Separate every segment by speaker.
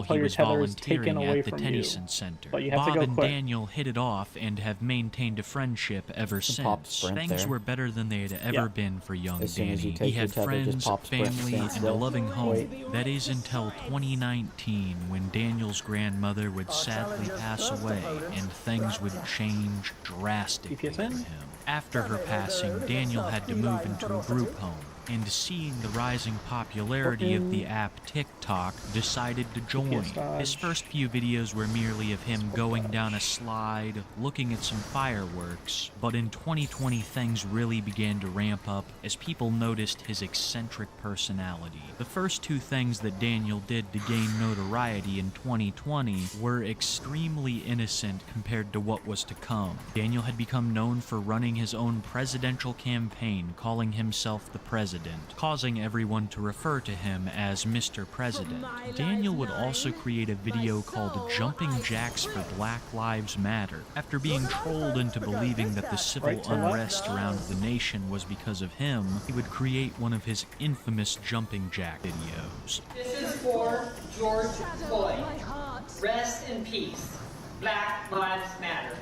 Speaker 1: while
Speaker 2: until
Speaker 1: he
Speaker 2: your
Speaker 1: was
Speaker 2: tether is taken
Speaker 1: volunteering
Speaker 2: away
Speaker 1: at the
Speaker 2: from you.
Speaker 1: Tennyson Center.
Speaker 2: But you have
Speaker 1: Bob
Speaker 2: to go
Speaker 1: and
Speaker 2: quick.
Speaker 1: Daniel hit it off and have maintained a friendship ever
Speaker 3: pop
Speaker 1: since.
Speaker 3: sprint
Speaker 1: Things
Speaker 3: there.
Speaker 1: were better than they had ever been for young
Speaker 3: As soon as you
Speaker 1: Danny.
Speaker 3: take
Speaker 1: He
Speaker 3: your
Speaker 1: had
Speaker 3: tether, just
Speaker 1: friends,
Speaker 3: pop sprint,
Speaker 1: family,
Speaker 3: stand
Speaker 1: and a
Speaker 3: still.
Speaker 1: loving home.
Speaker 3: Wait.
Speaker 1: That is until 2019, when Daniel's grandmother would sadly pass away and things would change drastically
Speaker 2: GPS
Speaker 1: for
Speaker 2: in?
Speaker 1: him. After her passing, Daniel had to move into a group home, and seeing the rising popularity of the app TikTok, decided to join. His first few videos were merely of him going down a slide, looking at some fireworks, but in 2020 things really began to ramp up as people noticed his eccentric personality. The first two things that Daniel did to gain notoriety in 2020 were extremely innocent compared to what was to come. Daniel had become known for running his own presidential campaign, calling himself the president, causing everyone to refer to him as Mr. President. Daniel would also create a video called Jumping Jacks for Black Lives Matter. After being trolled into believing that the civil unrest around the nation was because of him, he would create one of his infamous jumping jack videos.
Speaker 4: This is for George Floyd. Rest in peace. Black Lives Matter.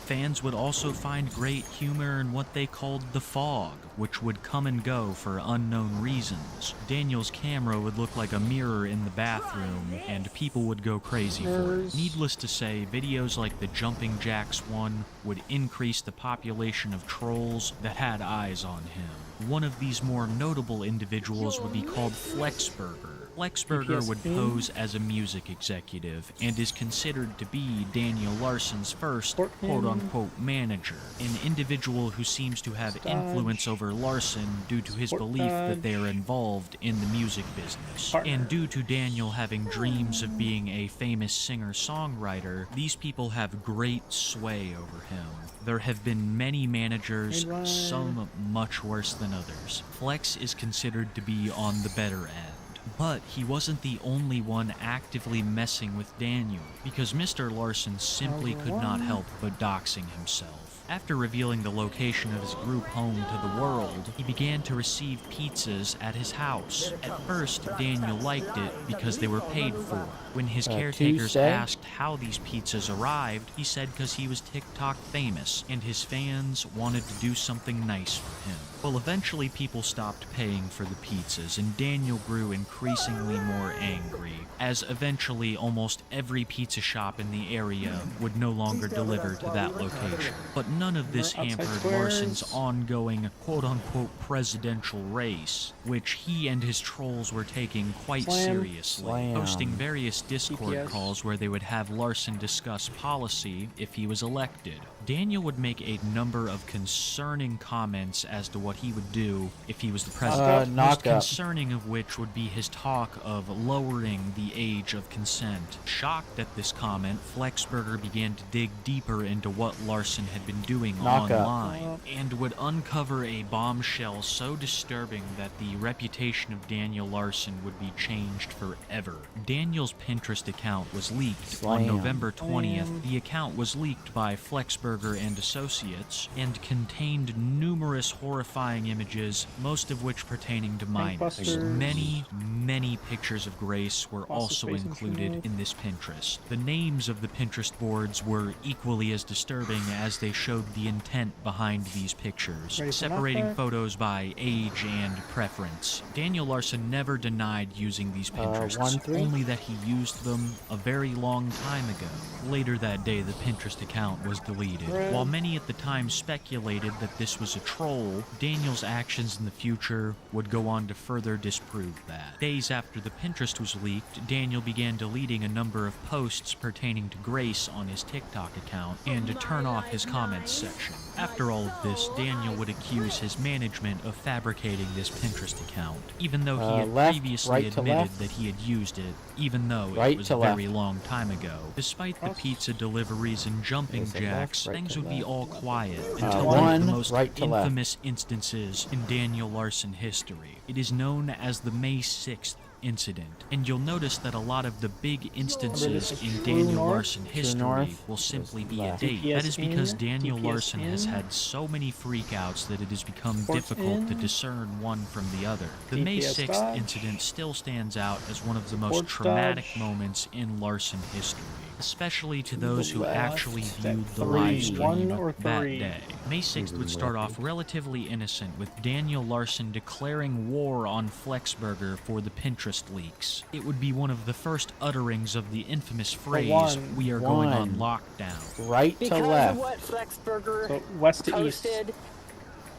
Speaker 1: Fans would also find great humor in what they called the fog, which would come and go for unknown reasons. Daniel's camera would look like a mirror in the bathroom, and people would go crazy for it. Needless to say, videos like the Jumping Jacks one would increase the population of trolls that had eyes on him. One of these more notable individuals would be called Flexburger. Flexburger would pose as a music executive and is considered to be Daniel Larson's first quote-unquote manager, an individual who seems to have influence over Larson due to his belief that they are involved in the music business. And due to Daniel having dreams of being a famous singer-songwriter, these people have great sway over him. There have been many managers, some much worse than others. Flex is considered to be on the better end. But he wasn't the only one actively messing with Daniel, because Mr. Larson simply could not help but doxing himself. After revealing the location of his group home to the world, he began to receive pizzas at his house. At first, Daniel liked it because they were paid for. When his caretakers asked how these pizzas arrived, he said because he was TikTok famous, and his fans wanted to do something nice for him. Well, eventually people stopped paying for the pizzas, and Daniel grew increasingly more angry, as eventually almost every pizza shop in the area would no longer deliver to that location. But none of this hampered Larson's ongoing quote-unquote presidential race, which he and his trolls were taking quite seriously, hosting various Discord calls where they would have Larson discuss policy if he was elected. Daniel would make a number of concerning comments as to what he would do if he was the president. Most concerning of which would be his talk of lowering the age of consent. Shocked at this comment, Flexburger began to dig deeper into what Larson had been doing online, and would uncover a bombshell so disturbing that the reputation of Daniel Larson would be changed forever. Daniel's Pinterest account was leaked on November 20th. The account was leaked by Flexburger and Associates, and contained numerous horrifying images, most of which pertaining to minors. Many pictures of Grace were also included in this Pinterest. The names of the Pinterest boards were equally as disturbing as they showed the intent behind these pictures, separating photos by age and preference. Daniel Larson never denied using these Pinterests, only that he used them a very long time ago. Later that day, the Pinterest account was deleted. While many at the time speculated that this was a troll, Daniel's actions in the future would go on to further disprove that. Days after the Pinterest was leaked, Daniel began deleting a number of posts pertaining to Grace on his TikTok account and to turn off his comments section. After all of this, Daniel would accuse his management of fabricating this Pinterest account, even though he had previously admitted that he had used it, even though it was a very long time ago. Despite the pizza deliveries and jumping jacks, things would be all quiet until one of the most infamous instances in Daniel Larson history. It is known as the May 6th incident. And you'll notice that a lot of the big instances in
Speaker 2: True
Speaker 1: Daniel
Speaker 2: north.
Speaker 1: Larson
Speaker 3: True
Speaker 1: history
Speaker 3: north
Speaker 1: will simply be a
Speaker 3: left.
Speaker 1: date.
Speaker 2: DPS
Speaker 1: That is because
Speaker 2: in,
Speaker 1: Daniel
Speaker 2: DPS
Speaker 1: Larson has
Speaker 2: in.
Speaker 1: had so many freakouts that it has become
Speaker 2: Sports
Speaker 1: difficult to
Speaker 2: in.
Speaker 1: discern one from the other. The May
Speaker 2: DPS
Speaker 1: 6th
Speaker 2: dodge.
Speaker 1: incident still stands out as one of the most
Speaker 2: Sports
Speaker 1: traumatic
Speaker 2: dodge.
Speaker 1: moments in Larson history, especially to
Speaker 2: To
Speaker 1: those
Speaker 2: the
Speaker 1: who
Speaker 2: left.
Speaker 1: actually
Speaker 2: That
Speaker 1: viewed the
Speaker 2: three,
Speaker 1: live stream
Speaker 2: one or
Speaker 1: that
Speaker 2: three?
Speaker 1: day. May 6th would start off relatively innocent with Daniel Larson declaring war on Flexburger for the Pinterest leaks. It would be one of the first utterings of the infamous phrase,
Speaker 2: one.
Speaker 1: "We are going on
Speaker 3: One.
Speaker 1: lockdown."
Speaker 3: Right to
Speaker 5: Because
Speaker 3: left.
Speaker 5: of what Flexburger
Speaker 2: So west to east.
Speaker 5: posted,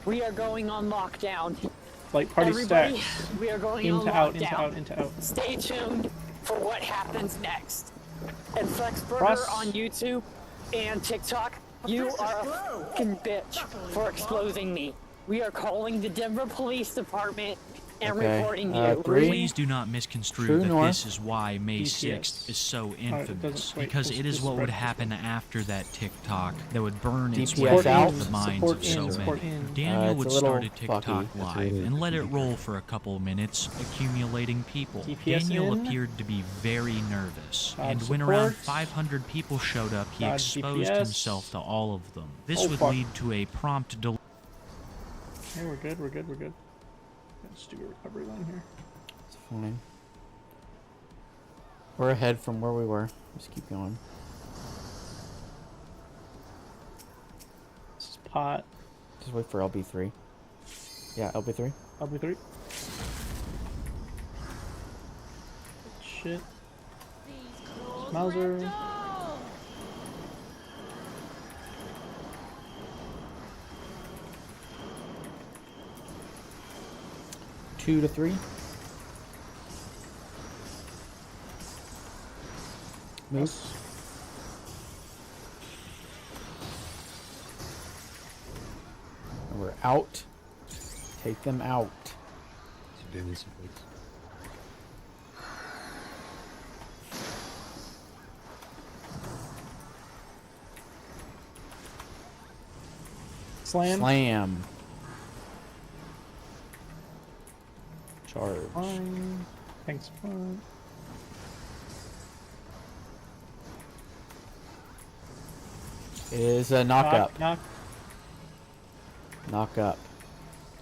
Speaker 5: we are going on lockdown.
Speaker 2: Like party
Speaker 5: Everybody,
Speaker 2: stacks.
Speaker 5: we are going on
Speaker 2: Into
Speaker 5: lockdown.
Speaker 2: out, into out, into out.
Speaker 5: Stay tuned for what happens next. And Flexburger
Speaker 2: Cross.
Speaker 5: on YouTube and TikTok, you are a fucking bitch for exposing me. We are calling the Denver Police Department and
Speaker 3: Okay,
Speaker 5: reporting you.
Speaker 3: three.
Speaker 1: Please do not misconstrue
Speaker 3: True
Speaker 1: that
Speaker 3: north.
Speaker 1: this is why May
Speaker 2: DPS.
Speaker 1: 6th is so
Speaker 2: it
Speaker 1: infamous,
Speaker 2: doesn't- wait,
Speaker 1: because
Speaker 2: this-
Speaker 1: it is
Speaker 2: this
Speaker 1: what would
Speaker 2: red-
Speaker 1: happen after that TikTok that would burn its
Speaker 3: DPS
Speaker 1: way
Speaker 3: out.
Speaker 1: into the minds
Speaker 2: Support
Speaker 1: of so
Speaker 2: in, support
Speaker 1: many.
Speaker 2: in.
Speaker 1: Daniel
Speaker 3: It's
Speaker 1: would
Speaker 3: a little
Speaker 1: start a TikTok
Speaker 3: fucky.
Speaker 1: live and let it roll for a couple of minutes, accumulating people.
Speaker 2: DPS
Speaker 1: Daniel
Speaker 2: in.
Speaker 1: appeared to be very nervous,
Speaker 2: Dodge
Speaker 1: and when around
Speaker 2: support.
Speaker 1: 500 people showed up, he
Speaker 2: Dodge
Speaker 1: exposed
Speaker 2: DPS.
Speaker 1: himself to all of them. This
Speaker 2: Oh,
Speaker 1: would
Speaker 2: fuck.
Speaker 1: lead to a prompt delay.
Speaker 2: Okay, we're good, we're good, we're good. Let's do a recovery line here.
Speaker 3: It's fine. We're ahead from where we were. Just keep going.
Speaker 2: This is pot.
Speaker 3: Just wait for LB3. Yeah, LB3.
Speaker 2: LB3. Shit. Mauser.
Speaker 3: Two to three. Move. And we're out. Take them out.
Speaker 2: Slam.
Speaker 3: Slam. Charge.
Speaker 2: Fine. Thanks, fine.
Speaker 3: It is a knock up.
Speaker 2: Knock.
Speaker 3: Knock up.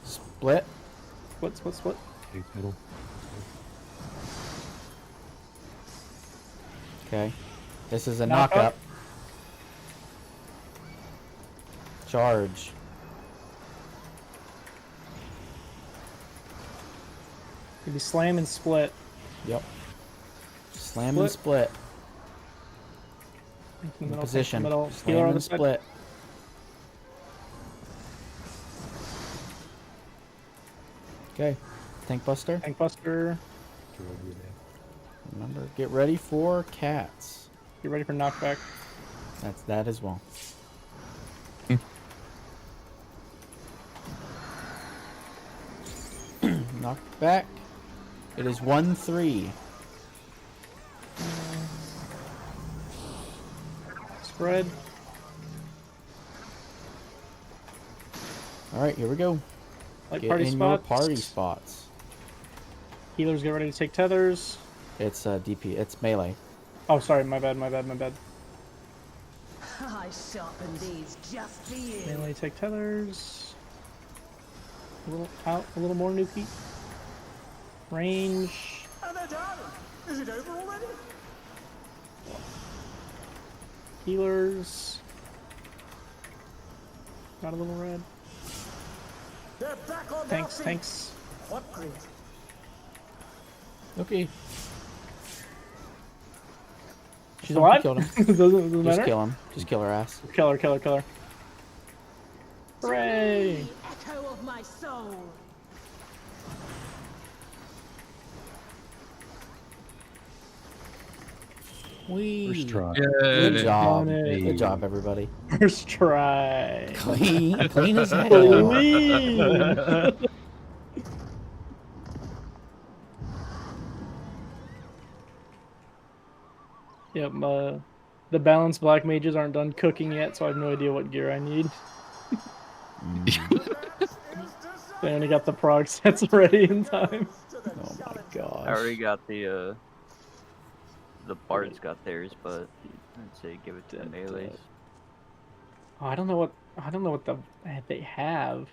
Speaker 3: Split.
Speaker 2: Split.
Speaker 3: Okay. This is a
Speaker 2: Knock
Speaker 3: knock
Speaker 2: up.
Speaker 3: up. Charge.
Speaker 2: Maybe slam and split.
Speaker 3: Yep. Slam and split.
Speaker 2: In the
Speaker 3: In
Speaker 2: middle,
Speaker 3: position.
Speaker 2: Middle. Healer
Speaker 3: Slam
Speaker 2: on the
Speaker 3: and
Speaker 2: side.
Speaker 3: split. Okay. Tank buster.
Speaker 2: Tank buster.
Speaker 3: Remember, get ready for cats.
Speaker 2: Get ready for knockback.
Speaker 3: That's that as well. Knock back. It is 1-3.
Speaker 2: Spread.
Speaker 3: All right, here we go.
Speaker 2: Like
Speaker 3: Get
Speaker 2: party
Speaker 3: in
Speaker 2: spots.
Speaker 3: your party spots.
Speaker 2: Healers get ready to take tethers.
Speaker 3: It's DP. It's melee.
Speaker 2: Oh, sorry, my bad.
Speaker 6: I sharpened these just for you.
Speaker 2: Melee take tethers. A little out, a little more nuki. Range.
Speaker 6: And they're done. Is it over already?
Speaker 2: Healers. Got a little red.
Speaker 6: They're back on
Speaker 2: Thanks,
Speaker 6: their feet.
Speaker 2: thanks.
Speaker 6: What great.
Speaker 3: Okay.
Speaker 2: She's alive?
Speaker 3: Killed him.
Speaker 2: doesn't
Speaker 3: Just
Speaker 2: matter.
Speaker 3: kill him. Just kill her ass.
Speaker 2: Kill her. Hooray!
Speaker 6: The echo of my soul.
Speaker 3: First
Speaker 7: try.
Speaker 3: Good job.
Speaker 2: Done it.
Speaker 3: Good job, everybody.
Speaker 2: First try.
Speaker 3: Clean as hell.
Speaker 2: Clean. Yep, the balanced black mages aren't done cooking yet, so I have no idea what gear I need. I only got the prog sets ready in time.
Speaker 3: Oh my gosh.
Speaker 7: I already got the Bards got theirs, but I'd say give it to the melees.
Speaker 2: Oh, I don't know what they have.